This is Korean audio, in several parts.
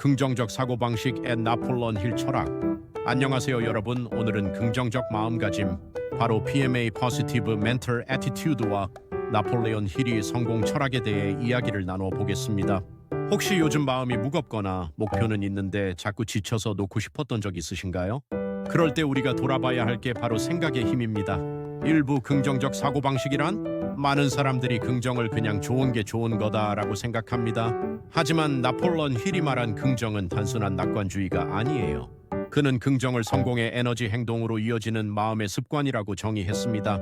긍정적 사고방식 앤 나폴론 힐 철학. 안녕하세요 여러분. 오늘은 긍정적 마음가짐, 바로 PMA Positive Mental Attitude와 나폴레온 힐의 성공 철학에 대해 이야기를 나눠 보겠습니다. 혹시 요즘 마음이 무겁거나 목표는 있는데 자꾸 지쳐서 놓고 싶었던 적 있으신가요? 그럴 때 우리가 돌아봐야 할 게 바로 생각의 힘입니다. 일부 긍정적 사고방식이란 많은 사람들이 긍정을 그냥 좋은 게 좋은 거다라고 생각합니다. 하지만 나폴레온 힐이 말한 긍정은 단순한 낙관주의가 아니에요. 그는 긍정을 성공의 에너지 행동으로 이어지는 마음의 습관이라고 정의했습니다.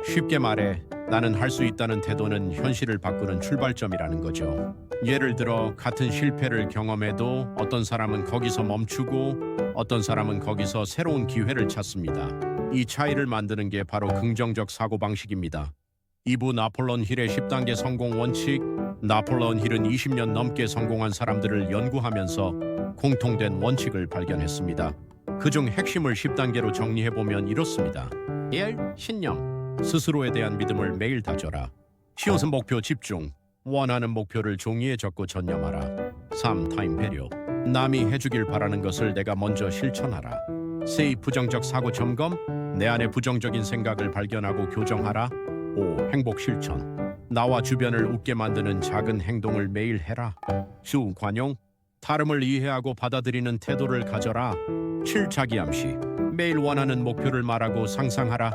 쉽게 말해 나는 할 수 있다는 태도는 현실을 바꾸는 출발점이라는 거죠. 예를 들어 같은 실패를 경험해도 어떤 사람은 거기서 멈추고 어떤 사람은 거기서 새로운 기회를 찾습니다. 이 차이를 만드는 게 바로 긍정적 사고방식입니다. 2부 나폴레온 힐의 10단계 성공 원칙. 나폴레온 힐은 20년 넘게 성공한 사람들을 연구하면서 공통된 원칙을 발견했습니다. 그중 핵심을 10단계로 정리해보면 이렇습니다. 1. 신념. 스스로에 대한 믿음을 매일 다져라. 시옷은 목표 집중. 원하는 목표를 종이에 적고 전념하라. 3. 타임 배려. 남이 해주길 바라는 것을 내가 먼저 실천하라. 4. 부정적 사고 점검. 내 안에 부정적인 생각을 발견하고 교정하라. 5. 행복 실천. 나와 주변을 웃게 만드는 작은 행동을 매일 해라. 7. 관용. 다름을 이해하고 받아들이는 태도를 가져라. 7. 자기암시. 매일 원하는 목표를 말하고 상상하라.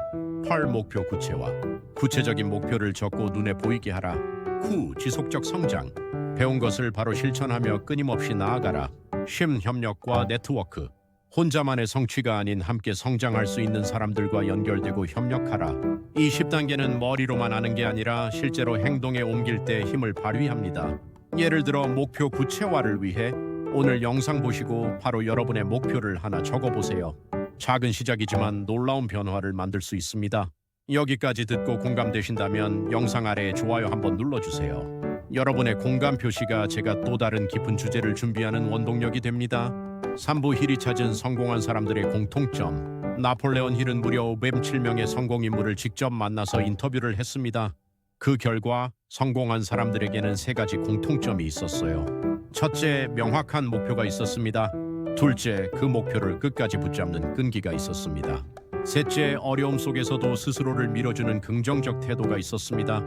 8. 목표 구체화. 구체적인 목표를 적고 눈에 보이게 하라. 9. 지속적 성장. 배운 것을 바로 실천하며 끊임없이 나아가라. 10. 협력과 네트워크. 혼자만의 성취가 아닌 함께 성장할 수 있는 사람들과 연결되고 협력하라. 이 10단계는 머리로만 아는 게 아니라 실제로 행동에 옮길 때 힘을 발휘합니다. 예를 들어 목표 구체화를 위해 오늘 영상 보시고 바로 여러분의 목표를 하나 적어보세요. 작은 시작이지만 놀라운 변화를 만들 수 있습니다. 여기까지 듣고 공감되신다면 영상 아래에 좋아요 한번 눌러주세요. 여러분의 공감 표시가 제가 또 다른 깊은 주제를 준비하는 원동력이 됩니다. 3부 힐이 찾은 성공한 사람들의 공통점. 나폴레온 힐은 무려 507명의 성공 인물을 직접 만나서 인터뷰를 했습니다. 그 결과 성공한 사람들에게는 3가지 공통점이 있었어요. 첫째, 명확한 목표가 있었습니다. 둘째, 그 목표를 끝까지 붙잡는 끈기가 있었습니다. 셋째, 어려움 속에서도 스스로를 밀어주는 긍정적 태도가 있었습니다.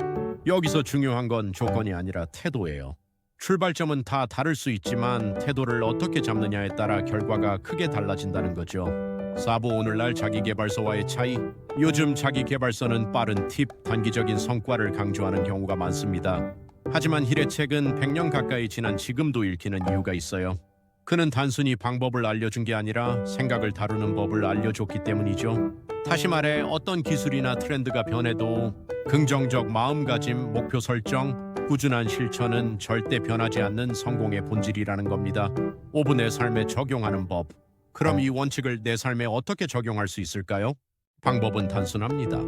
여기서 중요한 건 조건이 아니라 태도예요. 출발점은 다 다를 수 있지만 태도를 어떻게 잡느냐에 따라 결과가 크게 달라진다는 거죠. 4부 오늘날 자기계발서와의 차이. 요즘 자기계발서는 빠른 팁, 단기적인 성과를 강조하는 경우가 많습니다. 하지만 힐의 책은 100년 가까이 지난 지금도 읽히는 이유가 있어요. 그는 단순히 방법을 알려준 게 아니라 생각을 다루는 법을 알려줬기 때문이죠. 다시 말해 어떤 기술이나 트렌드가 변해도 긍정적 마음가짐, 목표 설정, 꾸준한 실천은 절대 변하지 않는 성공의 본질이라는 겁니다. 5분 내 삶에 적용하는 법. 그럼 이 원칙을 내 삶에 어떻게 적용할 수 있을까요? 방법은 단순합니다.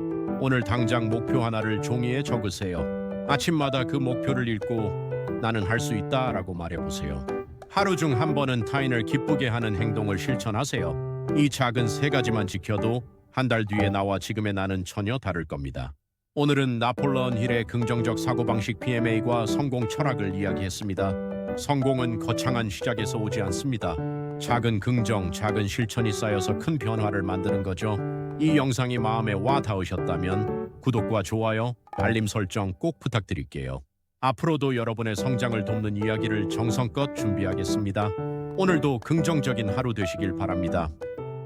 오늘 당장 목표 하나를 종이에 적으세요. 아침마다 그 목표를 읽고 나는 할 수 있다라고 말해보세요. 하루 중 한 번은 타인을 기쁘게 하는 행동을 실천하세요. 이 작은 3가지만 지켜도 한 달 뒤에 나와 지금의 나는 전혀 다를 겁니다. 오늘은 나폴레온 힐의 긍정적 사고방식 PMA과 성공 철학을 이야기했습니다. 성공은 거창한 시작에서 오지 않습니다. 작은 긍정, 작은 실천이 쌓여서 큰 변화를 만드는 거죠. 이 영상이 마음에 와 닿으셨다면 구독과 좋아요, 알림 설정 꼭 부탁드릴게요. 앞으로도 여러분의 성장을 돕는 이야기를 정성껏 준비하겠습니다. 오늘도 긍정적인 하루 되시길 바랍니다.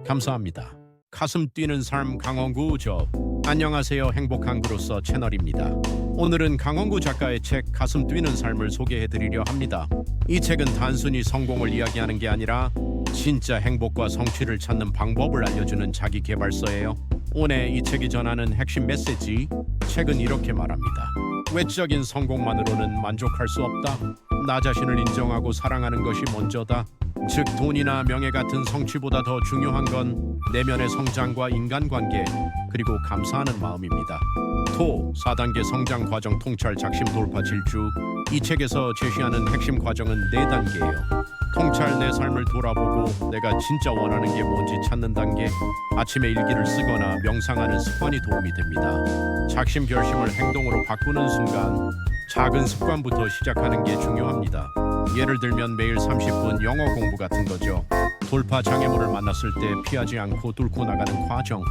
감사합니다. 가슴 뛰는 삶 강원구 저. 안녕하세요. 행복한 구로서 채널입니다. 오늘은 강원구 작가의 책 가슴 뛰는 삶을 소개해드리려 합니다. 이 책은 단순히 성공을 이야기하는 게 아니라 진짜 행복과 성취를 찾는 방법을 알려주는 자기계발서예요. 오늘 이 책이 전하는 핵심 메시지. 책은 이렇게 말합니다. 외적인 성공만으로는 만족할 수 없다. 나 자신을 인정하고 사랑하는 것이 먼저다. 즉 돈이나 명예 같은 성취보다 더 중요한 건 내면의 성장과 인간관계 그리고 감사하는 마음입니다. 4단계 성장 과정 통찰 작심 돌파 질주. 이 책에서 제시하는 핵심 과정은 4단계예요. 통찰 내 삶을 돌아보고 내가 진짜 원하는 게 뭔지 찾는 단계. 아침에 일기를 쓰거나 명상하는 습관이 도움이 됩니다. 작심 결심을 행동으로 바꾸는 순간 작은 습관부터 시작하는 게 중요합니다. 예를 들면 매일 30분 영어 공부 같은 거죠. 돌파 장애물을 만났을 때 피하지 않고 뚫고 나가는 과정.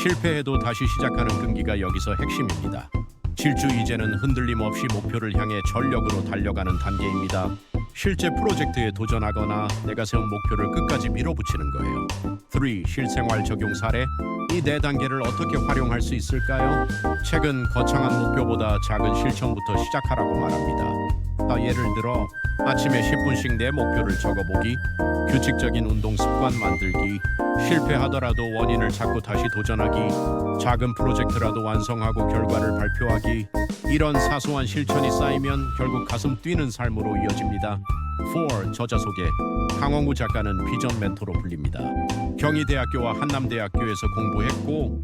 실패해도 다시 시작하는 끈기가 여기서 핵심입니다. 질주 이제는 흔들림 없이 목표를 향해 전력으로 달려가는 단계입니다. 실제 프로젝트에 도전하거나 내가 세운 목표를 끝까지 밀어붙이는 거예요. 3. 실생활 적용 사례. 이 네 단계를 어떻게 활용할 수 있을까요? 책은 거창한 목표보다 작은 실천부터 시작하라고 말합니다. 예를 들어 아침에 10분씩 내 목표를 적어보기, 규칙적인 운동 습관 만들기, 실패하더라도 원인을 찾고 다시 도전하기, 작은 프로젝트라도 완성하고 결과를 발표하기. 이런 사소한 실천이 쌓이면 결국 가슴 뛰는 삶으로 이어집니다. 4. 저자 소개. 강원구 작가는 비전 멘토로 불립니다. 경희대학교와 한남대학교에서 공부했고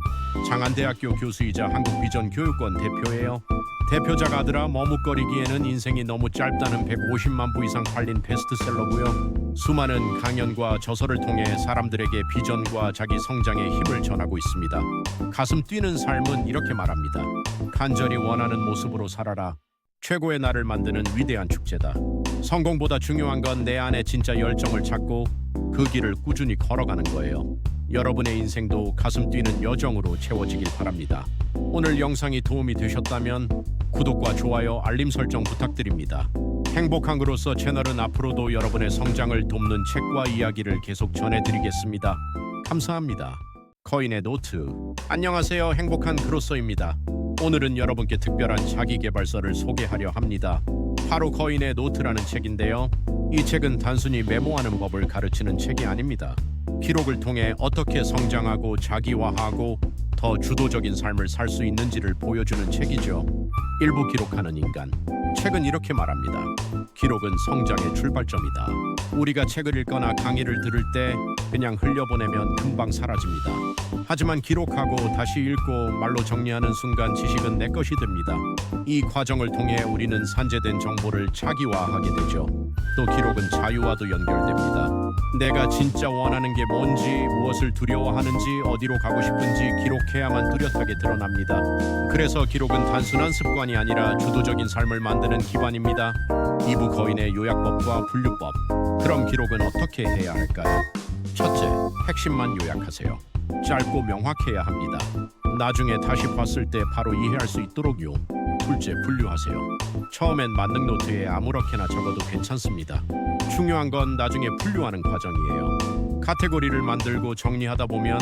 장안대학교 교수이자 한국비전 교육원 대표예요. 대표작 아들아 머뭇거리기에는 인생이 너무 짧다는 150만 부 이상 팔린 베스트셀러고요. 수많은 강연과 저서를 통해 사람들에게 비전과 자기 성장의 힘을 전하고 있습니다. 가슴 뛰는 삶은 이렇게 말합니다. 간절히 원하는 모습으로 살아라. 최고의 나를 만드는 위대한 축제다. 성공보다 중요한 건 내 안에 진짜 열정을 찾고 그 길을 꾸준히 걸어가는 거예요. 여러분의 인생도 가슴 뛰는 여정으로 채워지길 바랍니다. 오늘 영상이 도움이 되셨다면 구독과 좋아요, 알림 설정 부탁드립니다. 행복한 그로서 채널은 앞으로도 여러분의 성장을 돕는 책과 이야기를 계속 전해드리겠습니다. 감사합니다. 거인의 노트. 안녕하세요. 행복한 그로서입니다. 오늘은 여러분께 특별한 자기계발서를 소개하려 합니다. 바로 거인의 노트라는 책인데요. 이 책은 단순히 메모하는 법을 가르치는 책이 아닙니다. 기록을 통해 어떻게 성장하고 자기화하고 더 주도적인 삶을 살 수 있는지를 보여주는 책이죠. 일부 기록하는 인간. 책은 이렇게 말합니다. 기록은 성장의 출발점이다. 우리가 책을 읽거나 강의를 들을 때 그냥 흘려보내면 금방 사라집니다. 하지만 기록하고 다시 읽고 말로 정리하는 순간 지식은 내 것이 됩니다. 이 과정을 통해 우리는 산재된 정보를 자기화하게 되죠. 또 기록은 자유와도 연결됩니다. 내가 진짜 원하는 게 뭔지, 무엇을 두려워하는지, 어디로 가고 싶은지 기록해야만 뚜렷하게 드러납니다. 그래서 기록은 단순한 습관이 아니라 주도적인 삶을 만드는 기반입니다. 2부 거인의 요약법과 분류법. 그럼 기록은 어떻게 해야 할까요? 첫째, 핵심만 요약하세요. 짧고 명확해야 합니다. 나중에 다시 봤을 때 바로 이해할 수 있도록요. 둘째, 분류하세요. 처음엔 만능 노트에 아무렇게나 적어도 괜찮습니다. 중요한 건 나중에 분류하는 과정이에요. 카테고리를 만들고 정리하다 보면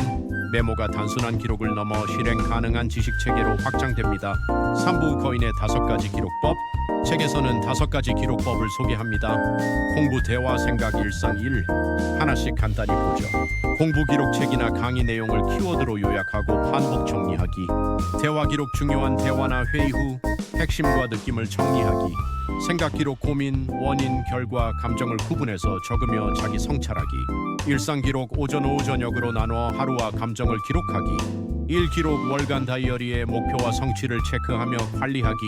메모가 단순한 기록을 넘어 실행 가능한 지식 체계로 확장됩니다. 3부 거인의 5가지 기록법. 책에서는 5가지 기록법을 소개합니다. 공부, 대화, 생각, 일상, 일. 하나씩 간단히 보죠. 공부 기록책이나 강의 내용을 키워드로 요약하고 반복 정리하기. 대화 기록, 중요한 대화나 회의 후 핵심과 느낌을 정리하기. 생각 기록, 고민, 원인, 결과, 감정을 구분해서 적으며 자기 성찰하기. 일상 기록, 오전, 오후, 저녁으로 나눠 하루와 감정을 기록하기. 일 기록, 월간 다이어리에 목표와 성취를 체크하며 관리하기.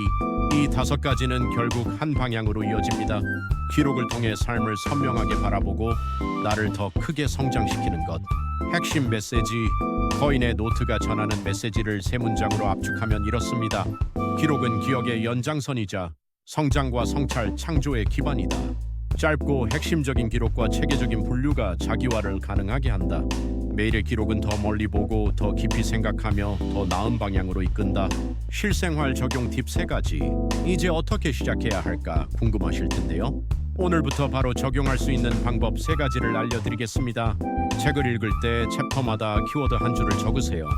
이 5가지는 결국 한 방향으로 이어집니다. 기록을 통해 삶을 선명하게 바라보고 나를 더 크게 성장시키는 것. 핵심 메시지. 거인의 노트가 전하는 메시지를 3문장으로 압축하면 이렇습니다. 기록은 기억의 연장선이자 성장과 성찰, 창조의 기반이다. 짧고 핵심적인 기록과 체계적인 분류가 자기화를 가능하게 한다. 매일의 기록은 더 멀리 보고 더 깊이 생각하며 더 나은 방향으로 이끈다. 실생활 적용 팁 3가지. 이제 어떻게 시작해야 할까 궁금하실 텐데요. 오늘부터 바로 적용할 수 있는 방법 3가지를 알려드리겠습니다. 책을 읽을 때 챕터마다 키워드 한 줄을 적으세요.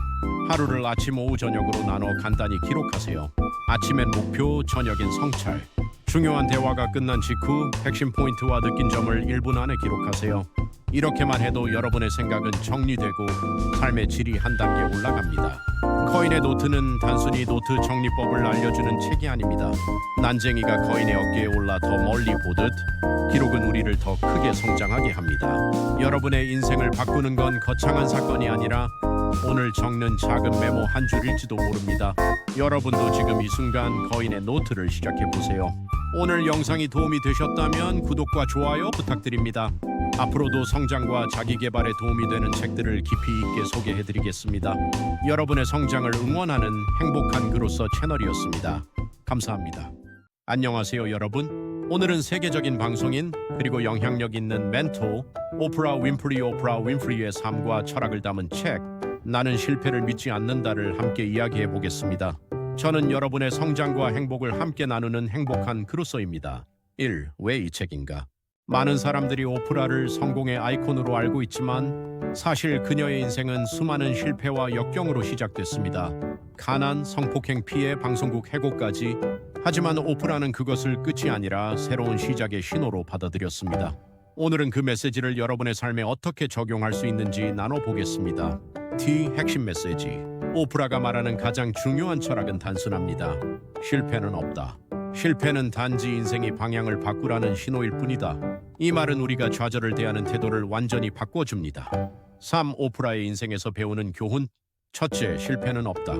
하루를 아침, 오후, 저녁으로 나눠 간단히 기록하세요. 아침엔 목표, 저녁엔 성찰. 중요한 대화가 끝난 직후 핵심 포인트와 느낀 점을 1분 안에 기록하세요. 이렇게만 해도 여러분의 생각은 정리되고 삶의 질이 한 단계 올라갑니다. 거인의 노트는 단순히 노트 정리법을 알려주는 책이 아닙니다. 난쟁이가 거인의 어깨에 올라 더 멀리 보듯 기록은 우리를 더 크게 성장하게 합니다. 여러분의 인생을 바꾸는 건 거창한 사건이 아니라 오늘 적는 작은 메모 한 줄일지도 모릅니다. 여러분도 지금 이 순간 거인의 노트를 시작해보세요. 오늘 영상이 도움이 되셨다면 구독과 좋아요 부탁드립니다. 앞으로도 성장과 자기계발에 도움이 되는 책들을 깊이 있게 소개해드리겠습니다. 여러분의 성장을 응원하는 행복한 그로서 채널이었습니다. 감사합니다. 안녕하세요 여러분. 오늘은 세계적인 방송인 그리고 영향력 있는 멘토 오프라 윈프리의 삶과 철학을 담은 책 나는 실패를 믿지 않는다를 함께 이야기해 보겠습니다. 저는 여러분의 성장과 행복을 함께 나누는 행복한 그루소입니다. 1. 왜 이 책인가? 많은 사람들이 오프라를 성공의 아이콘으로 알고 있지만 사실 그녀의 인생은 수많은 실패와 역경으로 시작됐습니다. 가난, 성폭행 피해, 방송국 해고까지. 하지만 오프라는 그것을 끝이 아니라 새로운 시작의 신호로 받아들였습니다. 오늘은 그 메시지를 여러분의 삶에 어떻게 적용할 수 있는지 나눠보겠습니다. T 핵심 메시지. 오프라가 말하는 가장 중요한 철학은 단순합니다. 실패는 없다. 실패는 단지 인생의 방향을 바꾸라는 신호일 뿐이다. 이 말은 우리가 좌절을 대하는 태도를 완전히 바꿔줍니다. 3. 오프라의 인생에서 배우는 교훈. 첫째, 실패는 없다.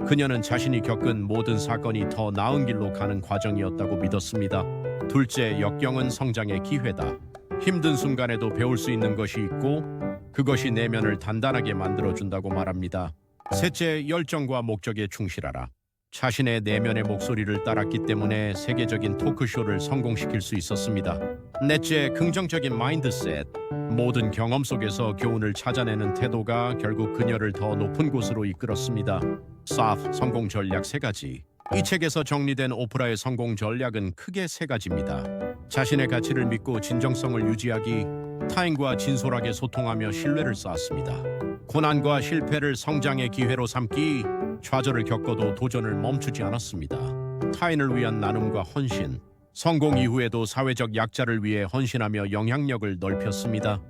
그녀는 자신이 겪은 모든 사건이 더 나은 길로 가는 과정이었다고 믿었습니다. 둘째, 역경은 성장의 기회다. 힘든 순간에도 배울 수 있는 것이 있고 그것이 내면을 단단하게 만들어준다고 말합니다. 셋째, 열정과 목적에 충실하라. 자신의 내면의 목소리를 따랐기 때문에 세계적인 토크쇼를 성공시킬 수 있었습니다. 넷째, 긍정적인 마인드셋. 모든 경험 속에서 교훈을 찾아내는 태도가 결국 그녀를 더 높은 곳으로 이끌었습니다. SAF 성공 전략 3가지. 이 책에서 정리된 오프라의 성공 전략은 크게 3가지입니다. 자신의 가치를 믿고 진정성을 유지하기, 타인과 진솔하게 소통하며 신뢰를 쌓았습니다. 고난과 실패를 성장의 기회로 삼기, 좌절을 겪어도 도전을 멈추지 않았습니다. 타인을 위한 나눔과 헌신, 성공 이후에도 사회적 약자를 위해 헌신하며 영향력을 넓혔습니다.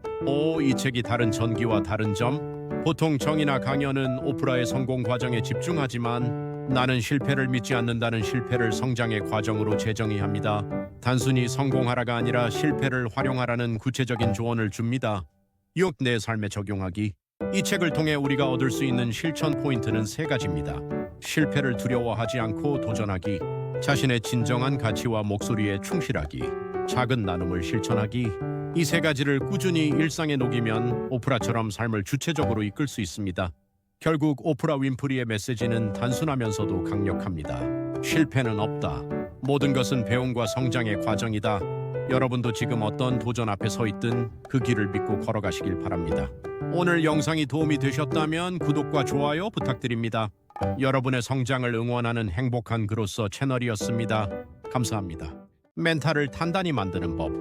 이 책이 다른 전기와 다른 점. 보통 정의나 강연은 오프라의 성공 과정에 집중하지만 나는 실패를 믿지 않는다는 실패를 성장의 과정으로 재정의합니다. 단순히 성공하라가 아니라 실패를 활용하라는 구체적인 조언을 줍니다. 6. 내 삶에 적용하기. 이 책을 통해 우리가 얻을 수 있는 실천 포인트는 3가지입니다. 실패를 두려워하지 않고 도전하기, 자신의 진정한 가치와 목소리에 충실하기, 작은 나눔을 실천하기. 이 3가지를 꾸준히 일상에 녹이면 오프라처럼 삶을 주체적으로 이끌 수 있습니다. 결국 오프라 윈프리의 메시지는 단순하면서도 강력합니다. 실패는 없다. 모든 것은 배움과 성장의 과정이다. 여러분도 지금 어떤 도전 앞에 서 있든 그 길을 믿고 걸어가시길 바랍니다. 오늘 영상이 도움이 되셨다면 구독과 좋아요 부탁드립니다. 여러분의 성장을 응원하는 행복한 그로서 채널이었습니다. 감사합니다. 멘탈을 단단히 만드는 법.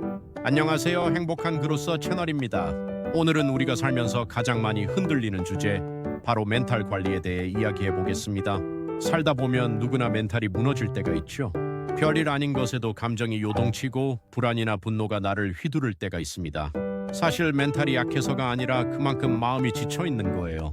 안녕하세요. 행복한 그로서 채널입니다. 오늘은 우리가 살면서 가장 많이 흔들리는 주제, 바로 멘탈 관리에 대해 이야기해 보겠습니다. 살다 보면 누구나 멘탈이 무너질 때가 있죠. 별일 아닌 것에도 감정이 요동치고 불안이나 분노가 나를 휘두를 때가 있습니다. 사실 멘탈이 약해서가 아니라 그만큼 마음이 지쳐 있는 거예요.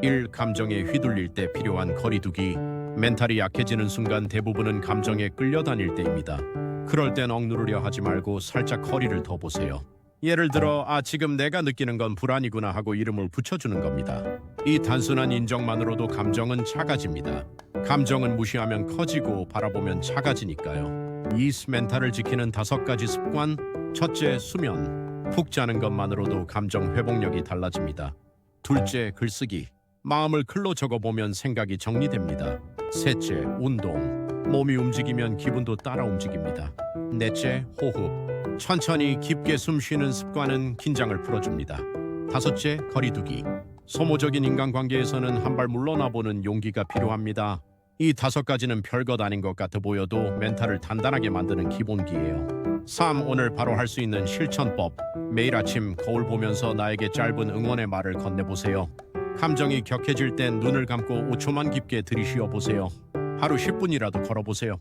1. 감정에 휘둘릴 때 필요한 거리두기. 멘탈이 약해지는 순간 대부분은 감정에 끌려다닐 때입니다. 그럴 땐 억누르려 하지 말고 살짝 거리를 더 보세요. 예를 들어 지금 내가 느끼는 건 불안이구나 하고 이름을 붙여주는 겁니다. 이 단순한 인정만으로도 감정은 작아집니다. 감정은 무시하면 커지고 바라보면 작아지니까요. 이 멘탈을 지키는 5가지 습관. 첫째, 수면. 푹 자는 것만으로도 감정 회복력이 달라집니다. 둘째, 글쓰기. 마음을 글로 적어보면 생각이 정리됩니다. 셋째, 운동. 몸이 움직이면 기분도 따라 움직입니다. 넷째, 호흡. 천천히 깊게 숨 쉬는 습관은 긴장을 풀어줍니다. 다섯째, 거리두기. 소모적인 인간관계에서는 한 발 물러나보는 용기가 필요합니다. 이 5가지는 별것 아닌 것 같아 보여도 멘탈을 단단하게 만드는 기본기예요. 3. 오늘 바로 할 수 있는 실천법. 매일 아침 거울 보면서 나에게 짧은 응원의 말을 건네보세요. 감정이 격해질 땐 눈을 감고 5초만 깊게 들이쉬어 보세요. 하루 10분이라도 걸어보세요.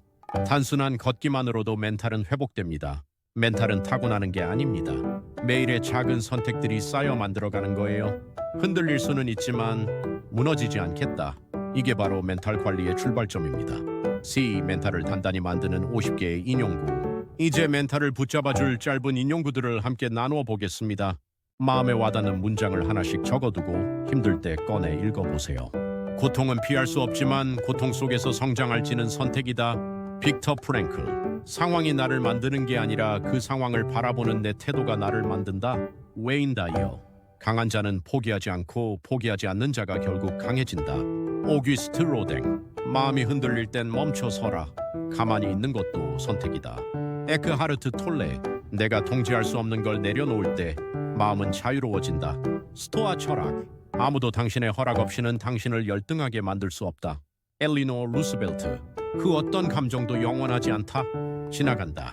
단순한 걷기만으로도 멘탈은 회복됩니다. 멘탈은 타고나는 게 아닙니다. 매일의 작은 선택들이 쌓여 만들어가는 거예요. 흔들릴 수는 있지만 무너지지 않겠다. 이게 바로 멘탈 관리의 출발점입니다. C. 멘탈을 단단히 만드는 50개의 인용구. 이제 멘탈을 붙잡아줄 짧은 인용구들을 함께 나누어 보겠습니다. 마음에 와닿는 문장을 하나씩 적어두고 힘들 때 꺼내 읽어보세요. 고통은 피할 수 없지만 고통 속에서 성장할지는 선택이다. 빅터 프랭클. 상황이 나를 만드는 게 아니라 그 상황을 바라보는 내 태도가 나를 만든다. 웨인 다이어. 강한 자는 포기하지 않고 포기하지 않는 자가 결국 강해진다. 오규스트 로댕. 마음이 흔들릴 땐 멈춰서라. 가만히 있는 것도 선택이다. 에크하르트 톨레. 내가 통제할 수 없는 걸 내려놓을 때 마음은 자유로워진다. 스토아 철학. 아무도 당신의 허락 없이는 당신을 열등하게 만들 수 없다. 엘리노어 루스벨트. 그 어떤 감정도 영원하지 않다. 지나간다.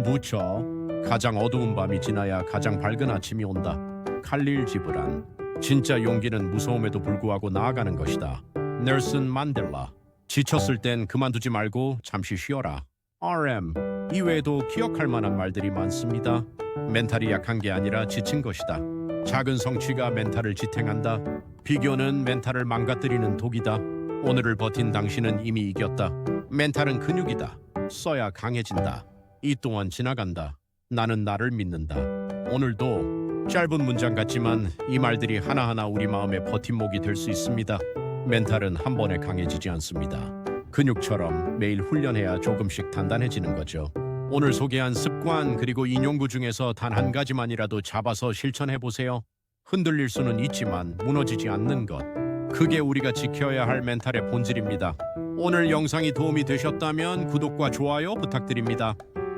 무쳐. 가장 어두운 밤이 지나야 가장 밝은 아침이 온다. 칼릴 지브란. 진짜 용기는 무서움에도 불구하고 나아가는 것이다. 넬슨 만델라. 지쳤을 땐 그만두지 말고 잠시 쉬어라. RM. 이외에도 기억할 만한 말들이 많습니다. 멘탈이 약한 게 아니라 지친 것이다. 작은 성취가 멘탈을 지탱한다. 비교는 멘탈을 망가뜨리는 독이다. 오늘을 버틴 당신은 이미 이겼다. 멘탈은 근육이다. 써야 강해진다. 이 또한 지나간다. 나는 나를 믿는다. 오늘도 짧은 문장 같지만 이 말들이 하나하나 우리 마음의 버팀목이 될 수 있습니다. 멘탈은 한 번에 강해지지 않습니다. 근육처럼 매일 훈련해야 조금씩 단단해지는 거죠. 오늘 소개한 습관 그리고 인용구 중에서 단 한 가지만이라도 잡아서 실천해 보세요. 흔들릴 수는 있지만 무너지지 않는 것. 그게 우리가 지켜야 할 멘탈의 본질입니다. 오늘 영상이 도움이 되셨다면 구독과 좋아요 부탁드립니다.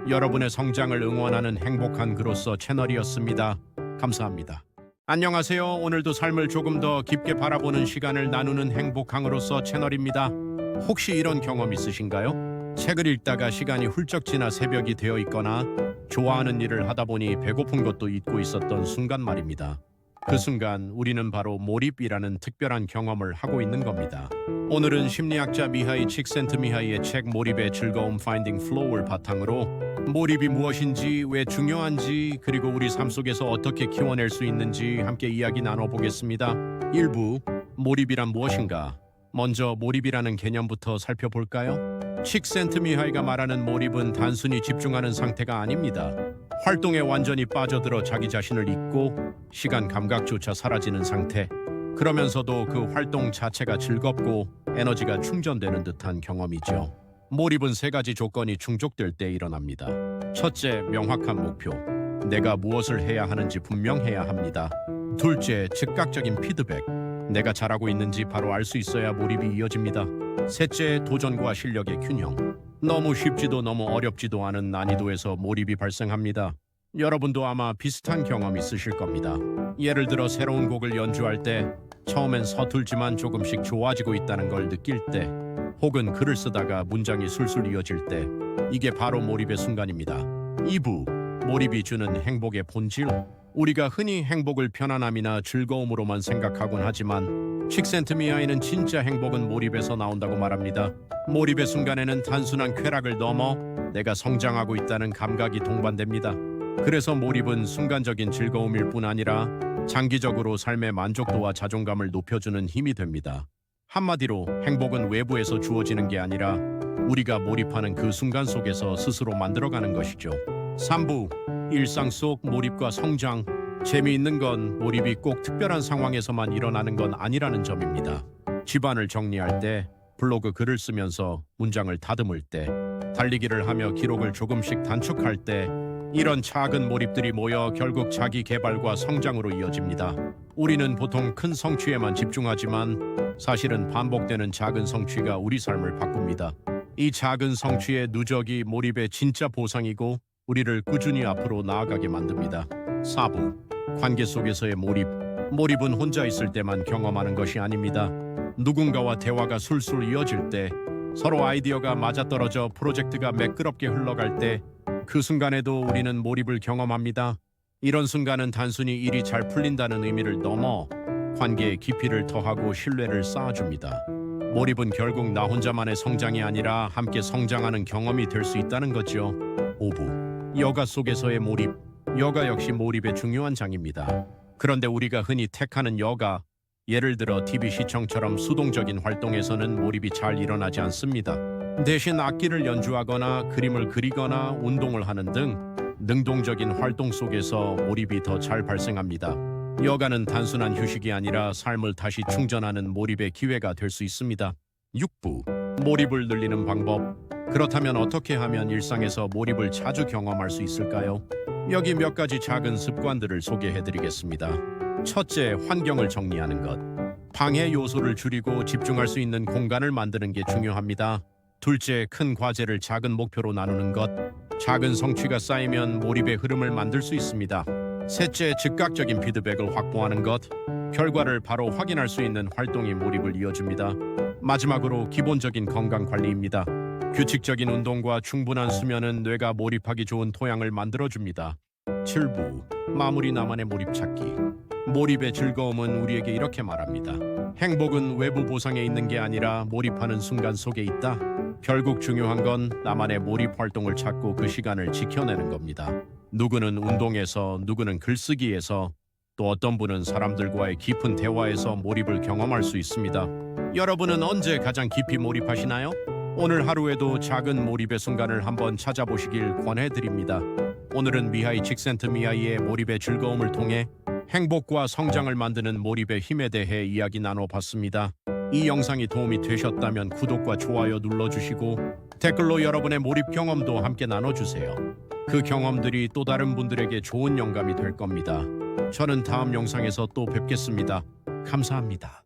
여러분의 성장을 응원하는 행복한 그로서 채널이었습니다. 감사합니다. 안녕하세요. 오늘도 삶을 조금 더 깊게 바라보는 시간을 나누는 행복항으로서 채널입니다. 혹시 이런 경험 있으신가요? 책을 읽다가 시간이 훌쩍 지나 새벽이 되어 있거나 좋아하는 일을 하다 보니 배고픈 것도 잊고 있었던 순간 말입니다. 그 순간 우리는 바로 몰입이라는 특별한 경험을 하고 있는 겁니다. 오늘은 심리학자 미하이 칙센트미하이의 책 몰입의 즐거움 Finding Flow를 바탕으로 몰입이 무엇인지, 왜 중요한지, 그리고 우리 삶 속에서 어떻게 키워낼 수 있는지 함께 이야기 나눠보겠습니다. 1부 몰입이란 무엇인가? 먼저 몰입이라는 개념부터 살펴볼까요? 칙센트미하이가 말하는 몰입은 단순히 집중하는 상태가 아닙니다. 활동에 완전히 빠져들어 자기 자신을 잊고 시간 감각조차 사라지는 상태. 그러면서도 그 활동 자체가 즐겁고 에너지가 충전되는 듯한 경험이죠. 몰입은 세 가지 조건이 충족될 때 일어납니다. 첫째, 명확한 목표. 내가 무엇을 해야 하는지 분명해야 합니다. 둘째, 즉각적인 피드백. 내가 잘하고 있는지 바로 알 수 있어야 몰입이 이어집니다. 셋째, 도전과 실력의 균형. 너무 쉽지도 너무 어렵지도 않은 난이도에서 몰입이 발생합니다. 여러분도 아마 비슷한 경험 있으실 겁니다. 예를 들어 새로운 곡을 연주할 때 처음엔 서툴지만 조금씩 좋아지고 있다는 걸 느낄 때, 혹은 글을 쓰다가 문장이 술술 이어질 때, 이게 바로 몰입의 순간입니다. 2부, 몰입이 주는 행복의 본질. 우리가 흔히 행복을 편안함이나 즐거움으로만 생각하곤 하지만 칙센트미하이는 진짜 행복은 몰입에서 나온다고 말합니다. 몰입의 순간에는 단순한 쾌락을 넘어 내가 성장하고 있다는 감각이 동반됩니다. 그래서 몰입은 순간적인 즐거움일 뿐 아니라 장기적으로 삶의 만족도와 자존감을 높여주는 힘이 됩니다. 한마디로 행복은 외부에서 주어지는 게 아니라 우리가 몰입하는 그 순간 속에서 스스로 만들어가는 것이죠. 3부, 일상 속 몰입과 성장. 재미있는 건 몰입이 꼭 특별한 상황에서만 일어나는 건 아니라는 점입니다. 집안을 정리할 때, 블로그 글을 쓰면서 문장을 다듬을 때, 달리기를 하며 기록을 조금씩 단축할 때, 이런 작은 몰입들이 모여 결국 자기 개발과 성장으로 이어집니다. 우리는 보통 큰 성취에만 집중하지만 사실은 반복되는 작은 성취가 우리 삶을 바꿉니다. 이 작은 성취의 누적이 몰입의 진짜 보상이고 우리를 꾸준히 앞으로 나아가게 만듭니다. 4부, 관계 속에서의 몰입. 몰입은 혼자 있을 때만 경험하는 것이 아닙니다. 누군가와 대화가 술술 이어질 때, 서로 아이디어가 맞아떨어져 프로젝트가 매끄럽게 흘러갈 때, 그 순간에도 우리는 몰입을 경험합니다. 이런 순간은 단순히 일이 잘 풀린다는 의미를 넘어 관계의 깊이를 더하고 신뢰를 쌓아줍니다. 몰입은 결국 나 혼자만의 성장이 아니라 함께 성장하는 경험이 될 수 있다는 거죠. 5부, 여가 속에서의 몰입. 여가 역시 몰입의 중요한 장입니다. 그런데 우리가 흔히 택하는 여가, 예를 들어 TV 시청처럼 수동적인 활동에서는 몰입이 잘 일어나지 않습니다. 대신 악기를 연주하거나 그림을 그리거나 운동을 하는 등 능동적인 활동 속에서 몰입이 더 잘 발생합니다. 여가는 단순한 휴식이 아니라 삶을 다시 충전하는 몰입의 기회가 될 수 있습니다. 6부, 몰입을 늘리는 방법. 그렇다면 어떻게 하면 일상에서 몰입을 자주 경험할 수 있을까요? 여기 몇 가지 작은 습관들을 소개해드리겠습니다. 첫째, 환경을 정리하는 것. 방해 요소를 줄이고 집중할 수 있는 공간을 만드는 게 중요합니다. 둘째, 큰 과제를 작은 목표로 나누는 것. 작은 성취가 쌓이면 몰입의 흐름을 만들 수 있습니다. 셋째, 즉각적인 피드백을 확보하는 것. 결과를 바로 확인할 수 있는 활동이 몰입을 이어줍니다. 마지막으로 기본적인 건강 관리입니다. 규칙적인 운동과 충분한 수면은 뇌가 몰입하기 좋은 토양을 만들어줍니다. 7부 마무리 나만의 몰입 찾기. 몰입의 즐거움은 우리에게 이렇게 말합니다. 행복은 외부 보상에 있는 게 아니라 몰입하는 순간 속에 있다. 결국 중요한 건 나만의 몰입 활동을 찾고 그 시간을 지켜내는 겁니다. 누구는 운동에서, 누구는 글쓰기에서, 또 어떤 분은 사람들과의 깊은 대화에서 몰입을 경험할 수 있습니다. 여러분은 언제 가장 깊이 몰입하시나요? 오늘 하루에도 작은 몰입의 순간을 한번 찾아보시길 권해드립니다. 오늘은 미하이 칙센트미하이의 몰입의 즐거움을 통해 행복과 성장을 만드는 몰입의 힘에 대해 이야기 나눠봤습니다. 이 영상이 도움이 되셨다면 구독과 좋아요 눌러주시고 댓글로 여러분의 몰입 경험도 함께 나눠주세요. 그 경험들이 또 다른 분들에게 좋은 영감이 될 겁니다. 저는 다음 영상에서 또 뵙겠습니다. 감사합니다.